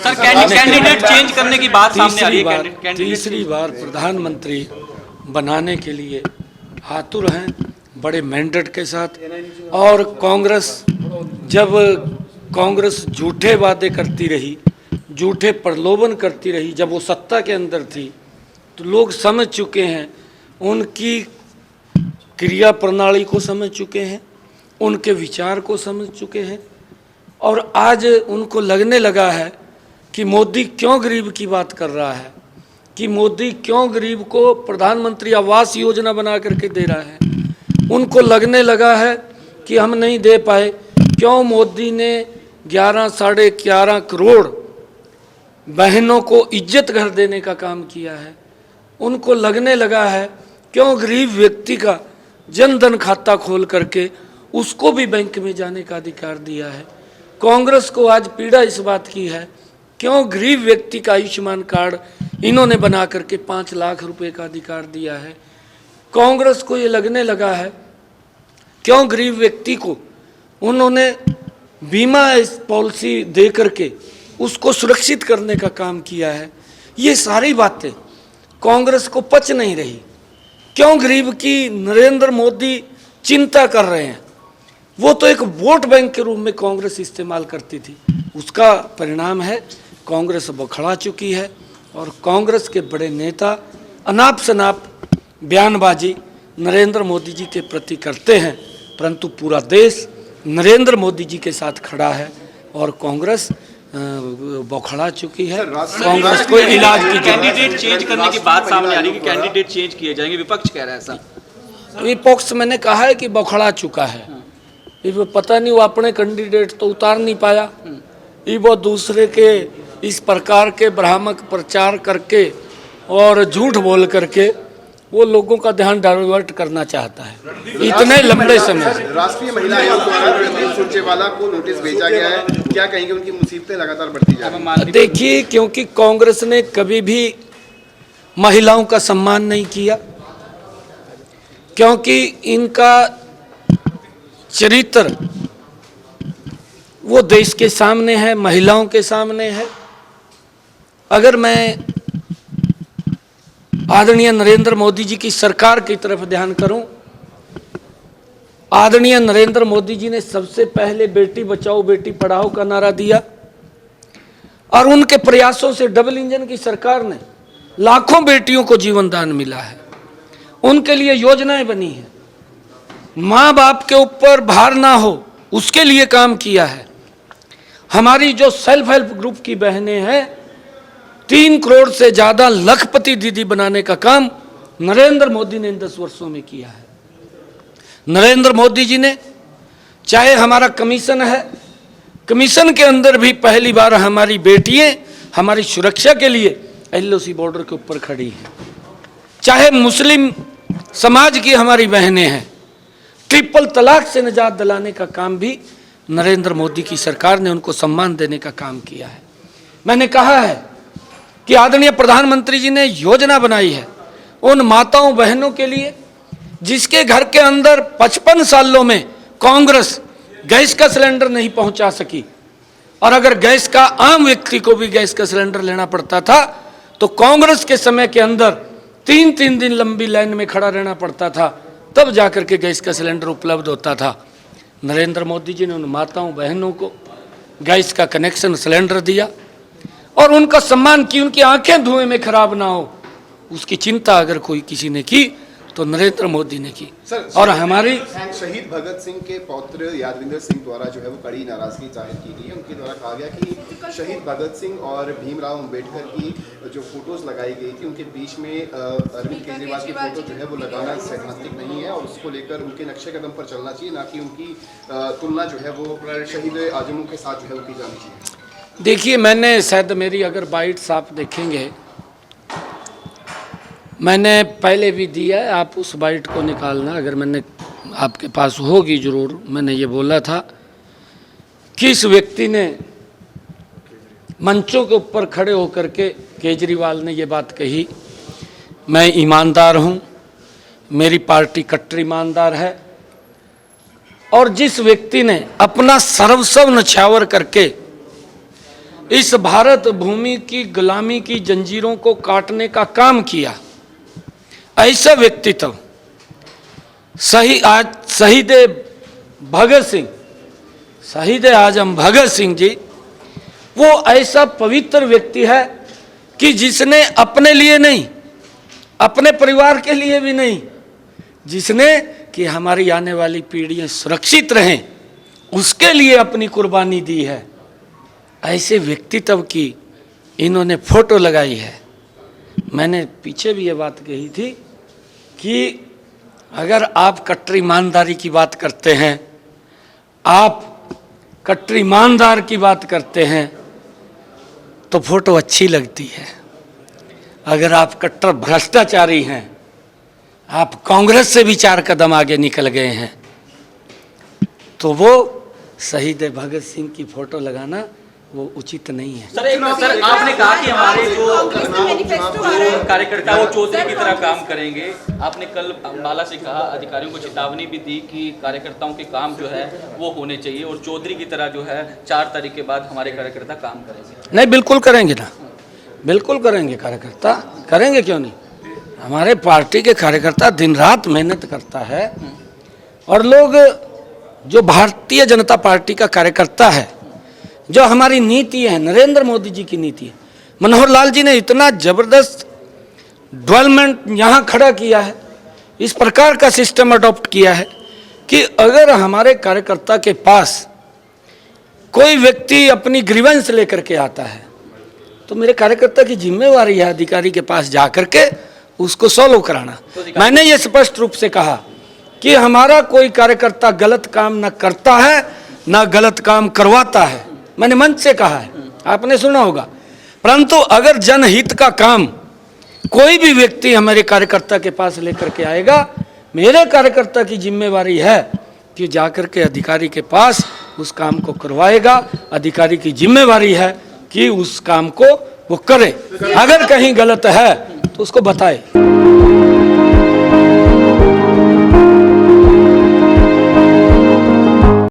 Sir candidate change करने की बात सामने आ रही है। तीसरी बार प्रधानमंत्री बनाने के लिए आतुर हैं, बड़े मैंडेट के साथ। और कांग्रेस झूठे वादे करती रही, झूठे प्रलोभन करती रही, जब वो सत्ता के अंदर थी तो लोग समझ चुके हैं, उनकी क्रिया प्रणाली को समझ चुके हैं, उनके विचार को समझ चुके हैं। और आज उनको लगने लगा है कि मोदी क्यों गरीब की बात कर रहा है, कि मोदी क्यों गरीब को प्रधानमंत्री आवास योजना बना करके दे रहा है। उनको लगने लगा है कि हम नहीं दे पाए, क्यों मोदी ने 11-11.5 करोड़ बहनों को इज्जत घर देने का काम किया है। उनको लगने लगा है क्यों गरीब व्यक्ति का जनधन खाता खोल करके उसको भी बैंक में जाने का अधिकार दिया है। कांग्रेस को आज पीड़ा इस बात की है क्यों गरीब व्यक्ति का आयुष्मान कार्ड इन्होंने बना करके 5 लाख रुपए का अधिकार दिया है। कांग्रेस को ये लगने लगा है क्यों गरीब व्यक्ति को उन्होंने बीमा पॉलिसी दे करके उसको सुरक्षित करने का काम किया है। ये सारी बातें कांग्रेस को पच नहीं रही। क्यों गरीब की नरेंद्र मोदी चिंता कर रहे हैं। वो तो एक वोट बैंक के रूप में कांग्रेस इस्तेमाल करती थी, उसका परिणाम है कांग्रेस बौखला चुकी है। और कांग्रेस के बड़े नेता अनाप शनाप बयानबाजी नरेंद्र मोदी जी के प्रति करते हैं, परंतु पूरा देश नरेंद्र मोदी जी के साथ खड़ा है और कांग्रेस बौखला चुकी है। कांग्रेस को इलाज की कैंडिडेट चेंज करने की बात सामने आ रही है कि कैंडिडेट चेंज किए जाएंगे, विपक्ष कह रहा है ऐसा। विपक्ष मैंने कहा है कि बौखला चुका है। ये पता नहीं वो अपने कैंडिडेट तो उतार नहीं पाया, ये वो दूसरे के इस प्रकार के भ्रामक प्रचार करके और झूठ बोल करके वो लोगों का ध्यान डाइवर्ट करना चाहता है इतने लंबे समय से। राष्ट्रीय महिला आयोग द्वारा सुरजेवाला को नोटिस भेजा गया है, क्या कहेंगे? उनकी मुसीबतें लगातार बढ़ती जा रही हैं। देखिए, क्योंकि कांग्रेस ने कभी भी महिलाओं का सम्मान नहीं किया, क्योंकि इनका चरित्र वो देश के सामने है, महिलाओं के सामने है। अगर मैं आदरणीय नरेंद्र मोदी जी की सरकार की तरफ ध्यान करूं, आदरणीय नरेंद्र मोदी जी ने सबसे पहले बेटी बचाओ बेटी पढ़ाओ का नारा दिया और उनके प्रयासों से डबल इंजन की सरकार ने लाखों बेटियों को जीवन दान मिला है, उनके लिए योजनाएं बनी है, माँ बाप के ऊपर भार ना हो उसके लिए काम किया है। हमारी जो सेल्फ हेल्प ग्रुप की बहनें हैं 3 करोड़ से ज़्यादा लखपति दीदी बनाने का काम नरेंद्र मोदी ने इन 10 वर्षों में किया है। नरेंद्र मोदी जी ने चाहे हमारा कमीशन है, कमीशन के अंदर भी पहली बार हमारी बेटियां हमारी सुरक्षा के लिए LOC बॉर्डर के ऊपर खड़ी हैं, चाहे मुस्लिम समाज की हमारी बहनें हैं, ट्रिपल तलाक से निजात दिलाने का काम भी नरेंद्र मोदी की सरकार ने उनको सम्मान देने का काम किया है। मैंने कहा है कि आदरणीय प्रधानमंत्री जी ने योजना बनाई है उन माताओं बहनों के लिए जिसके घर के अंदर 55 सालों में कांग्रेस गैस का सिलेंडर नहीं पहुंचा सकी, और अगर गैस का आम व्यक्ति को भी गैस का सिलेंडर लेना पड़ता था तो कांग्रेस के समय के अंदर 3-3 दिन लंबी लाइन में खड़ा रहना पड़ता था, तब जाकर के गैस का सिलेंडर उपलब्ध होता था। नरेंद्र मोदी जी ने उन माताओं बहनों को गैस का कनेक्शन सिलेंडर दिया और उनका सम्मान की, उनकी आंखें धुएं में खराब ना हो उसकी चिंता अगर कोई किसी ने की तो नरेंद्र मोदी ने की। और हमारी शहीद भगत सिंह के पौत्र यादविंदर सिंह द्वारा जो है वो कड़ी नाराजगी जाहिर की गई है। उनके द्वारा कहा गया कि शहीद भगत सिंह और भीमराव अंबेडकर की जो फोटोज लगाई गई थी उनके बीच में अरविंद केजरीवाल की फोटो जो है वो लगाना सैद्धांतिक नहीं है और उसको लेकर उनके नक्शे कदम पर चलना चाहिए, ना कि उनकी तुलना जो है वो शहीद आजमों के साथ जो है वो की जानी चाहिए। देखिए, मैंने शायद मेरी अगर बाइट्स आप देखेंगे मैंने पहले भी दिया है, आप उस बाइट को निकालना अगर मैंने आपके पास होगी जरूर। मैंने ये बोला था कि इस व्यक्ति ने मंचों के ऊपर खड़े होकर के केजरीवाल ने ये बात कही, मैं ईमानदार हूँ, मेरी पार्टी कट्टर ईमानदार है, और जिस व्यक्ति ने अपना सर्वस्व न्यौछावर करके इस भारत भूमि की गुलामी की जंजीरों को काटने का काम किया, ऐसा व्यक्तित्व शहीद भगत सिंह, शहीद आजम भगत सिंह जी, वो ऐसा पवित्र व्यक्ति है कि जिसने अपने लिए नहीं, अपने परिवार के लिए भी नहीं, जिसने कि हमारी आने वाली पीढ़ियां सुरक्षित रहें उसके लिए अपनी कुर्बानी दी है। ऐसे व्यक्तित्व की इन्होंने फोटो लगाई है। मैंने पीछे भी ये बात कही थी कि अगर आप कट्टर ईमानदारी की बात करते हैं, आप कट्टर ईमानदार की बात करते हैं तो फोटो अच्छी लगती है। अगर आप कट्टर भ्रष्टाचारी हैं, आप कांग्रेस से भी 4 कदम आगे निकल गए हैं, तो वो शहीद भगत सिंह की फोटो लगाना वो उचित नहीं है। सर आपने कहा कि हमारे जो कार्यकर्ता वो चौधरी की तरह काम करेंगे। आपने कल अम्बाला से कहा, अधिकारियों को चेतावनी भी दी कि कार्यकर्ताओं के काम जो है वो होने चाहिए और चौधरी की तरह जो है 4 तारीख के बाद हमारे कार्यकर्ता काम करेंगे। नहीं, बिल्कुल करेंगे ना, बिल्कुल करेंगे, कार्यकर्ता करेंगे, क्यों नहीं। हमारे पार्टी के कार्यकर्ता दिन रात मेहनत करता है और लोग जो भारतीय जनता पार्टी का कार्यकर्ता है, जो हमारी नीति है, नरेंद्र मोदी जी की नीति है, मनोहर लाल जी ने इतना जबरदस्त डेवलपमेंट यहाँ खड़ा किया है, इस प्रकार का सिस्टम अडॉप्ट किया है कि अगर हमारे कार्यकर्ता के पास कोई व्यक्ति अपनी ग्रीवेंस लेकर के आता है तो मेरे कार्यकर्ता की जिम्मेवारी है अधिकारी के पास जाकर के उसको सॉल्व कराना। मैंने ये स्पष्ट रूप से कहा कि हमारा कोई कार्यकर्ता गलत काम न करता है न गलत काम करवाता है, मैंने मंच से कहा है, आपने सुना होगा। परंतु अगर जनहित का काम कोई भी व्यक्ति हमारे कार्यकर्ता के पास लेकर के आएगा, मेरे कार्यकर्ता की जिम्मेवारी है कि जाकर के अधिकारी के पास उस काम को करवाएगा। अधिकारी की जिम्मेवारी है कि उस काम को वो करे, अगर कहीं गलत है तो उसको बताए।